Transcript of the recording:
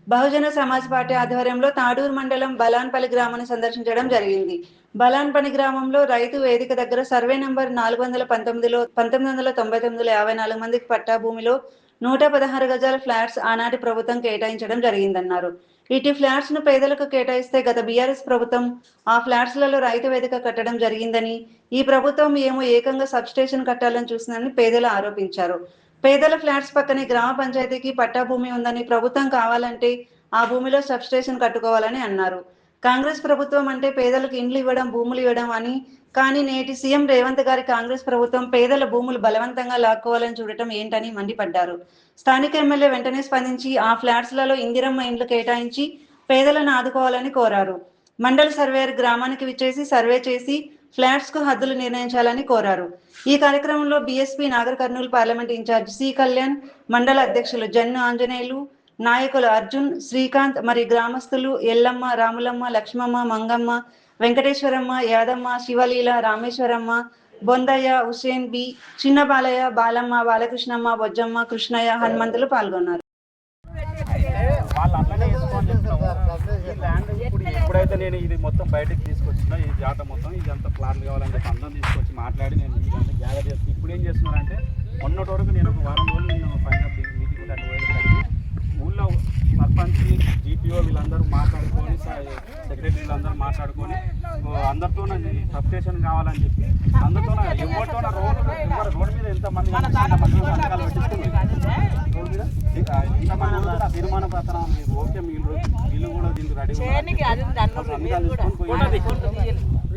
Bahujan Samaj party ఆధ్వర్యంలో తాడూరు మండలం బలాన్పల్లి గ్రామాన్ని సందర్శించడం జరిగింది. బలాన్పల్లి గ్రామంలో రైతు వేదిక దగ్గర సర్వే నంబర్ 419లో 1999లో 54 మందికి పట్టా భూమిలో 116 గజాల ఫ్లాట్స్ ఆనాటి ప్రభుత్వం కేటాయించడం జరిగిందన్నారు. ఇటు ఫ్లాట్స్ ను పేదలకు కేటాయిస్తే గత బీఆర్ఎస్ ప్రభుత్వం ఆ ఫ్లాట్స్లలో రైతు వేదిక కట్టడం జరిగిందని, ఈ ప్రభుత్వం ఏమో ఏకంగా సబ్స్టేషన్ కట్టాలని చూసిందని పేదలు ఆరోపించారు. పేదల ఫ్లాట్స్ పక్కనే గ్రామ పంచాయతీకి పట్టా భూమి ఉందని, ప్రభుత్వం కావాలంటే ఆ భూమిలో సబ్స్టేషన్ కట్టుకోవాలని అన్నారు. కాంగ్రెస్ ప్రభుత్వం అంటే పేదలకు ఇండ్లు ఇవ్వడం, భూములు ఇవ్వడం అని, కానీ నేటి సీఎం రేవంత్ గారి కాంగ్రెస్ ప్రభుత్వం పేదల భూములు బలవంతంగా లాక్కోవాలని చూడటం ఏంటని మండిపడ్డారు. స్థానిక ఎమ్మెల్యే వెంటనే స్పందించి ఆ ఫ్లాట్స్లలో ఇందిరమ్మ ఇండ్లు కేటాయించి పేదలను ఆదుకోవాలని కోరారు. మండల సర్వేయర్ గ్రామానికి విచ్చేసి సర్వే చేసి ఫ్లాట్స్ కు హద్దులు నిర్ణయించాలని కోరారు. ఈ కార్యక్రమంలో BSP Nagar Kurnool parliament incharge C Kalyan, మండల అధ్యక్షులు జన్ను ఆంజనేయులు, నాయకులు అర్జున్, శ్రీకాంత్, మరి గ్రామస్తులు ఎల్లమ్మ, రాములమ్మ, లక్ష్మమ్మ, మంగమ్మ, వెంకటేశ్వరమ్మ, యాదమ్మ, శివలీల, రామేశ్వరమ్మ, బొందయ్య, హుసేన్ బి, చిన్న బాలయ్య, బాలమ్మ, బాలకృష్ణమ్మ, బొజ్జమ్మ, కృష్ణయ్య, హనుమంతులు పాల్గొన్నారు. ఎప్పుడైతే నేను ఇది మొత్తం బయటకు తీసుకొచ్చినా ఈ జాట మొత్తం ఇదంతా ప్లాట్లు కావాలని చెప్పి అందరం తీసుకొచ్చి మాట్లాడి నేను ఇదంతా గ్యాదర్ చేసి ఇప్పుడు ఏం చేస్తున్నానంటే మొన్నటి వరకు నేను ఒక వారం రోజులు నేను పైన మీటింగ్ అడిగి ఊళ్ళో సర్పంచ్, జీపీఓ వీళ్ళందరూ మాట్లాడుకొని, సెక్రటరీ వీళ్ళందరూ మాట్లాడుకొని అందరితో సబ్స్టేషన్ కావాలని చెప్పి అందరితో ఎవరితో రోడ్డు మీద ఎంతమంది సంతకాలు పెట్టించుకున్నారు. రోడ్డు మీద ఇంతమంది తీర్మాన పత్రం ఓకే వీళ్ళు కూడా దీనికి రెడీ